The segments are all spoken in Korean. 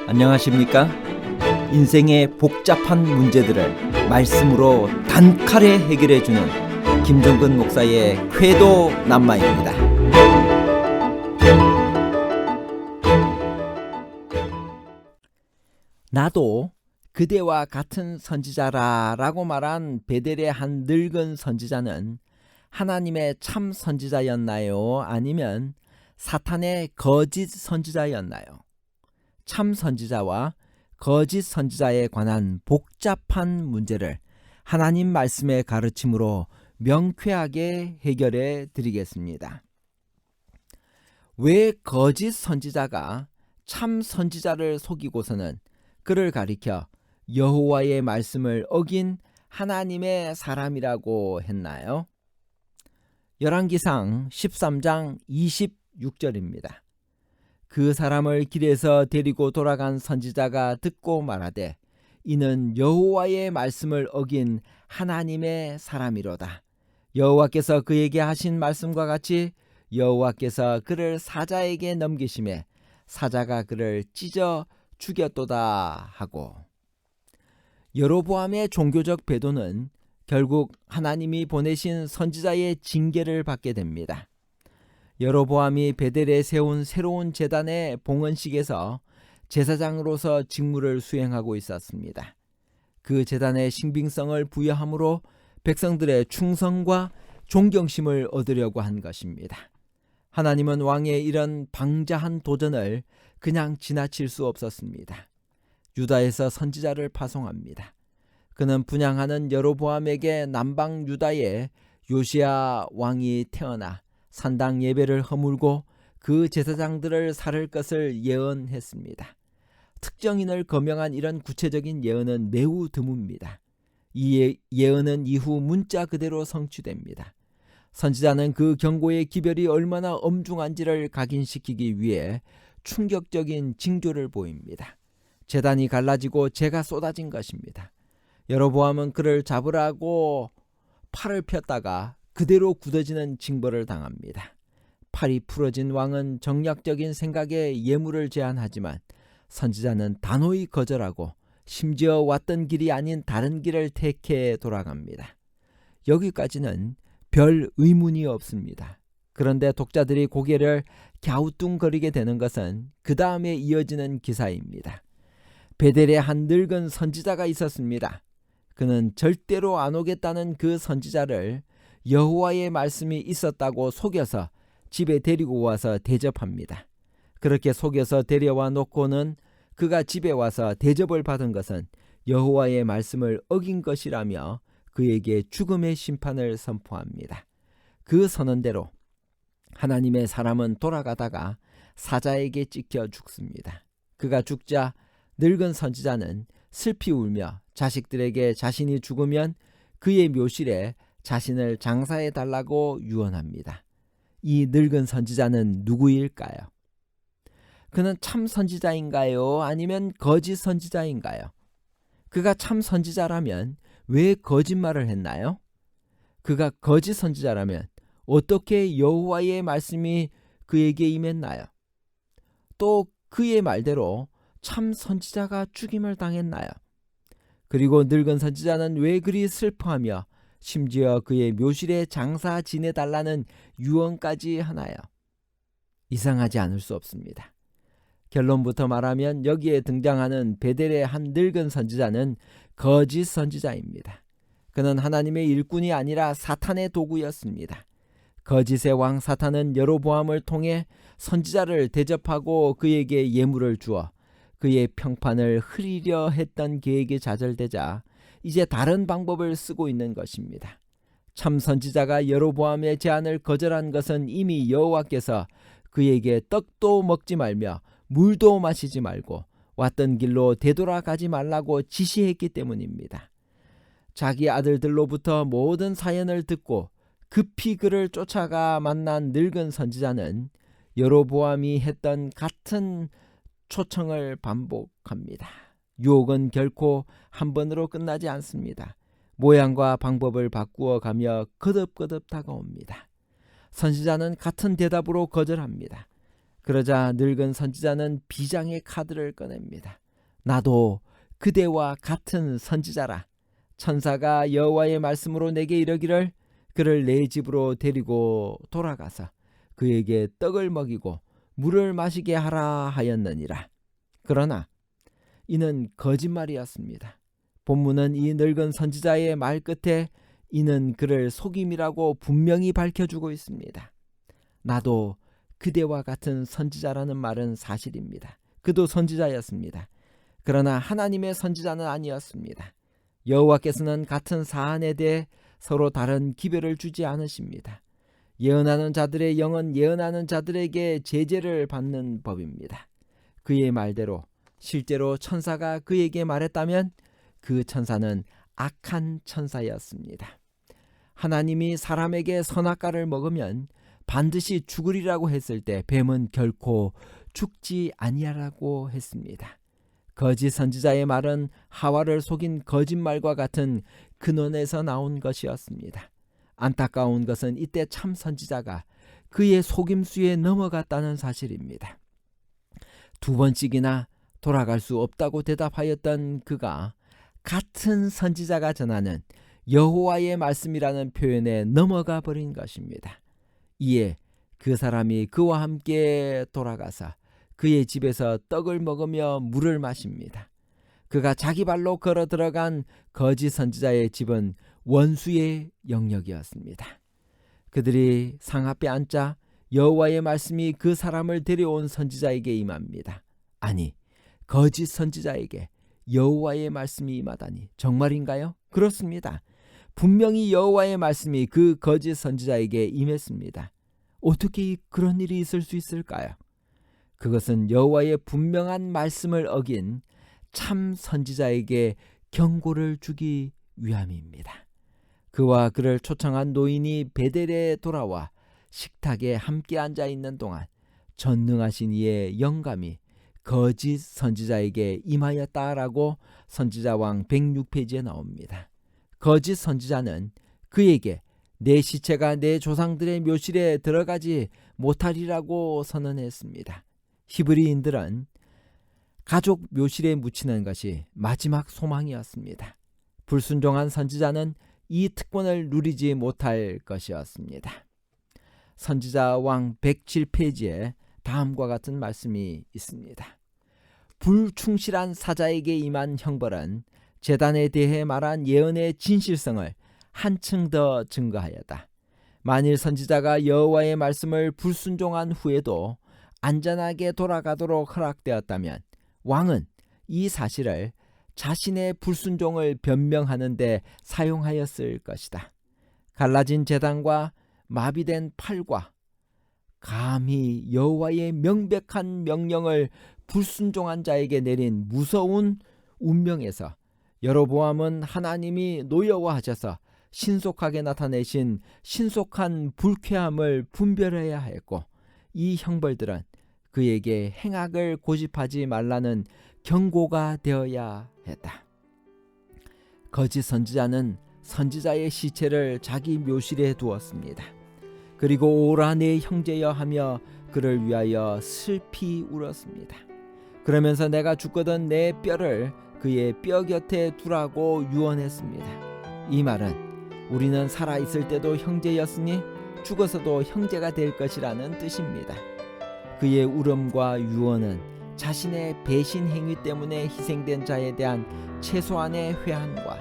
안녕하십니까? 인생의 복잡한 문제들을 말씀으로 단칼에 해결해주는 김종근 목사의 쾌도 남마입니다. 나도 그대와 같은 선지자라 라고 말한 베델의 한 늙은 선지자는 하나님의 참 선지자였나요? 아니면 사탄의 거짓 선지자였나요? 참 선지자와 거짓 선지자에 관한 복잡한 문제를 하나님 말씀의 가르침으로 명쾌하게 해결해 드리겠습니다. 왜 거짓 선지자가 참 선지자를 속이고서는 그를 가리켜 여호와의 말씀을 어긴 하나님의 사람이라고 했나요? 열왕기상 13장 26절입니다. 그 사람을 길에서 데리고 돌아간 선지자가 듣고 말하되 이는 여호와의 말씀을 어긴 하나님의 사람이로다. 여호와께서 그에게 하신 말씀과 같이 여호와께서 그를 사자에게 넘기심에 사자가 그를 찢어 죽였도다 하고, 여로보암의 종교적 배도는 결국 하나님이 보내신 선지자의 징계를 받게 됩니다. 여로보암이 베델에 세운 새로운 제단의 봉헌식에서 제사장으로서 직무를 수행하고 있었습니다. 그 제단의 신빙성을 부여함으로 백성들의 충성과 존경심을 얻으려고 한 것입니다. 하나님은 왕의 이런 방자한 도전을 그냥 지나칠 수 없었습니다. 유다에서 선지자를 파송합니다. 그는 분향하는 여로보암에게 남방 유다에 요시야 왕이 태어나 산당 예배를 허물고 그 제사장들을 살을 것을 예언했습니다. 특정인을 거명한 이런 구체적인 예언은 매우 드뭅니다. 이 예언은 이후 문자 그대로 성취됩니다. 선지자는 그 경고의 기별이 얼마나 엄중한지를 각인시키기 위해 충격적인 징조를 보입니다. 제단이 갈라지고 재가 쏟아진 것입니다. 여로보암은 그를 잡으라고 팔을 폈다가 그대로 굳어지는 징벌을 당합니다. 팔이 풀어진 왕은 정략적인 생각에 예물을 제안하지만 선지자는 단호히 거절하고 심지어 왔던 길이 아닌 다른 길을 택해 돌아갑니다. 여기까지는 별 의문이 없습니다. 그런데 독자들이 고개를 갸우뚱거리게 되는 것은 그 다음에 이어지는 기사입니다. 베델에 한 늙은 선지자가 있었습니다. 그는 절대로 안 오겠다는 그 선지자를 여호와의 말씀이 있었다고 속여서 집에 데리고 와서 대접합니다. 그렇게 속여서 데려와 놓고는 그가 집에 와서 대접을 받은 것은 여호와의 말씀을 어긴 것이라며 그에게 죽음의 심판을 선포합니다. 그 선언대로 하나님의 사람은 돌아가다가 사자에게 찍혀 죽습니다. 그가 죽자 늙은 선지자는 슬피 울며 자식들에게 자신이 죽으면 그의 묘실에 자신을 장사해 달라고 유언합니다. 이 늙은 선지자는 누구일까요? 그는 참 선지자인가요? 아니면 거짓 선지자인가요? 그가 참 선지자라면 왜 거짓말을 했나요? 그가 거짓 선지자라면 어떻게 여호와의 말씀이 그에게 임했나요? 또 그의 말대로 참 선지자가 죽임을 당했나요? 그리고 늙은 선지자는 왜 그리 슬퍼하며 심지어 그의 묘실에 장사 지내달라는 유언까지 하나요? 이상하지 않을 수 없습니다. 결론부터 말하면 여기에 등장하는 베델의 한 늙은 선지자는 거짓 선지자입니다. 그는 하나님의 일꾼이 아니라 사탄의 도구였습니다. 거짓의 왕 사탄은 여로보암을 통해 선지자를 대접하고 그에게 예물을 주어 그의 평판을 흐리려 했던 계획이 좌절되자 이제 다른 방법을 쓰고 있는 것입니다. 참 선지자가 여로보암의 제안을 거절한 것은 이미 여호와께서 그에게 떡도 먹지 말며 물도 마시지 말고 왔던 길로 되돌아가지 말라고 지시했기 때문입니다. 자기 아들들로부터 모든 사연을 듣고 급히 그를 쫓아가 만난 늙은 선지자는 여로보암이 했던 같은 초청을 반복합니다. 유혹은 결코 한 번으로 끝나지 않습니다. 모양과 방법을 바꾸어 가며 거듭거듭 다가옵니다. 선지자는 같은 대답으로 거절합니다. 그러자 늙은 선지자는 비장의 카드를 꺼냅니다. 나도 그대와 같은 선지자라. 천사가 여호와의 말씀으로 내게 이르기를 그를 내 집으로 데리고 돌아가서 그에게 떡을 먹이고 물을 마시게 하라 하였느니라. 그러나 이는 거짓말이었습니다. 본문은 이 늙은 선지자의 말 끝에 이는 그를 속임이라고 분명히 밝혀주고 있습니다. 나도 그대와 같은 선지자라는 말은 사실입니다. 그도 선지자였습니다. 그러나 하나님의 선지자는 아니었습니다. 여호와께서는 같은 사안에 대해 서로 다른 기별을 주지 않으십니다. 예언하는 자들의 영은 예언하는 자들에게 제재를 받는 법입니다. 그의 말대로 실제로 천사가 그에게 말했다면 그 천사는 악한 천사였습니다. 하나님이 사람에게 선악과를 먹으면 반드시 죽으리라고 했을 때 뱀은 결코 죽지 아니하라고 했습니다. 거짓 선지자의 말은 하와를 속인 거짓말과 같은 근원에서 나온 것이었습니다. 안타까운 것은 이때 참 선지자가 그의 속임수에 넘어갔다는 사실입니다. 2번씩이나 돌아갈 수 없다고 대답하였던 그가 같은 선지자가 전하는 여호와의 말씀이라는 표현에 넘어가 버린 것입니다. 이에 그 사람이 그와 함께 돌아가서 그의 집에서 떡을 먹으며 물을 마십니다. 그가 자기 발로 걸어 들어간 거짓 선지자의 집은 원수의 영역이었습니다. 그들이 상 앞에 앉자 여호와의 말씀이 그 사람을 데려온 선지자에게 임합니다. 아니, 거짓 선지자에게 여호와의 말씀이 임하다니 정말인가요? 그렇습니다. 분명히 여호와의 말씀이 그 거짓 선지자에게 임했습니다. 어떻게 그런 일이 있을 수 있을까요? 그것은 여호와의 분명한 말씀을 어긴 참 선지자에게 경고를 주기 위함입니다. 그와 그를 초청한 노인이 베델에 돌아와 식탁에 함께 앉아 있는 동안 전능하신 이의 영감이 거짓 선지자에게 임하였다라고 선지자왕 106페이지에 나옵니다. 거짓 선지자는 그에게 내 시체가 내 조상들의 묘실에 들어가지 못하리라고 선언했습니다. 히브리인들은 가족 묘실에 묻히는 것이 마지막 소망이었습니다. 불순종한 선지자는 이 특권을 누리지 못할 것이었습니다. 선지자왕 107페이지에 다음과 같은 말씀이 있습니다. 불충실한 사자에게 임한 형벌은 제단에 대해 말한 예언의 진실성을 한층 더 증거하였다. 만일 선지자가 여호와의 말씀을 불순종한 후에도 안전하게 돌아가도록 허락되었다면 왕은 이 사실을 자신의 불순종을 변명하는 데 사용하였을 것이다. 갈라진 제단과 마비된 팔과 감히 여호와의 명백한 명령을 불순종한 자에게 내린 무서운 운명에서 여로보암은 하나님이 노여워하셔서 신속하게 나타내신 신속한 불쾌함을 분별해야 했고, 이 형벌들은 그에게 행악을 고집하지 말라는 경고가 되어야 했다. 거짓 선지자는 선지자의 시체를 자기 묘실에 두었습니다. 그리고 오라 내 형제여 하며 그를 위하여 슬피 울었습니다. 그러면서 내가 죽거든 내 뼈를 그의 뼈 곁에 두라고 유언했습니다. 이 말은 우리는 살아있을 때도 형제였으니 죽어서도 형제가 될 것이라는 뜻입니다. 그의 울음과 유언은 자신의 배신 행위 때문에 희생된 자에 대한 최소한의 회한과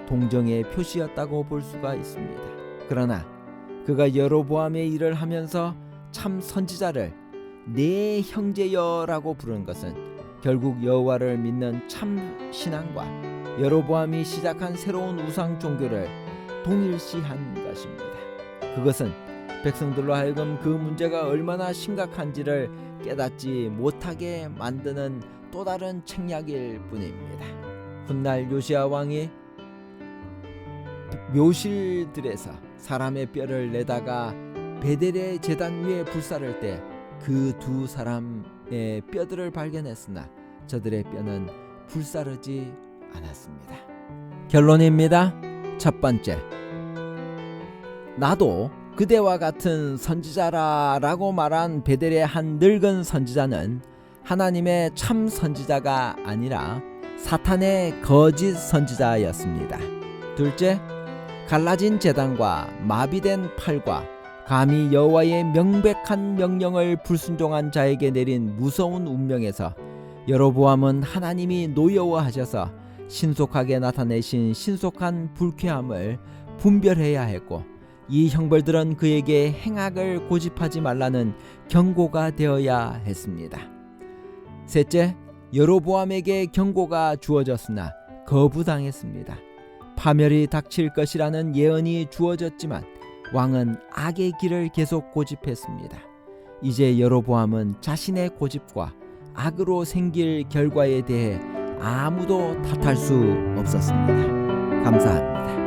동정의 표시였다고 볼 수가 있습니다. 그러나 그가 여로보암의 일을 하면서 참 선지자를 내 형제여라고 부른 것은 결국 여호와를 믿는 참 신앙과 여로보암이 시작한 새로운 우상 종교를 동일시한 것입니다. 그것은 백성들로 하여금 그 문제가 얼마나 심각한지를 깨닫지 못하게 만드는 또 다른 책략일 뿐입니다. 훗날 요시야 왕이 묘실들에서 사람의 뼈를 내다가 베델의 제단 위에 불사를 때 그 두 사람의 뼈들을 발견했으나 저들의 뼈는 불사르지 않았습니다. 결론입니다. 첫 번째, 나도 그대와 같은 선지자라라고 말한 베델의 한 늙은 선지자는 하나님의 참 선지자가 아니라 사탄의 거짓 선지자였습니다. 둘째, 갈라진 제단과 마비된 팔과 감히 여호와의 명백한 명령을 불순종한 자에게 내린 무서운 운명에서 여로보암은 하나님이 노여워하셔서 신속하게 나타내신 신속한 불쾌함을 분별해야 했고, 이 형벌들은 그에게 행악을 고집하지 말라는 경고가 되어야 했습니다. 셋째, 여로보암에게 경고가 주어졌으나 거부당했습니다. 파멸이 닥칠 것이라는 예언이 주어졌지만 왕은 악의 길을 계속 고집했습니다. 이제 여로보암은 자신의 고집과 악으로 생길 결과에 대해 아무도 탓할 수 없었습니다. 감사합니다.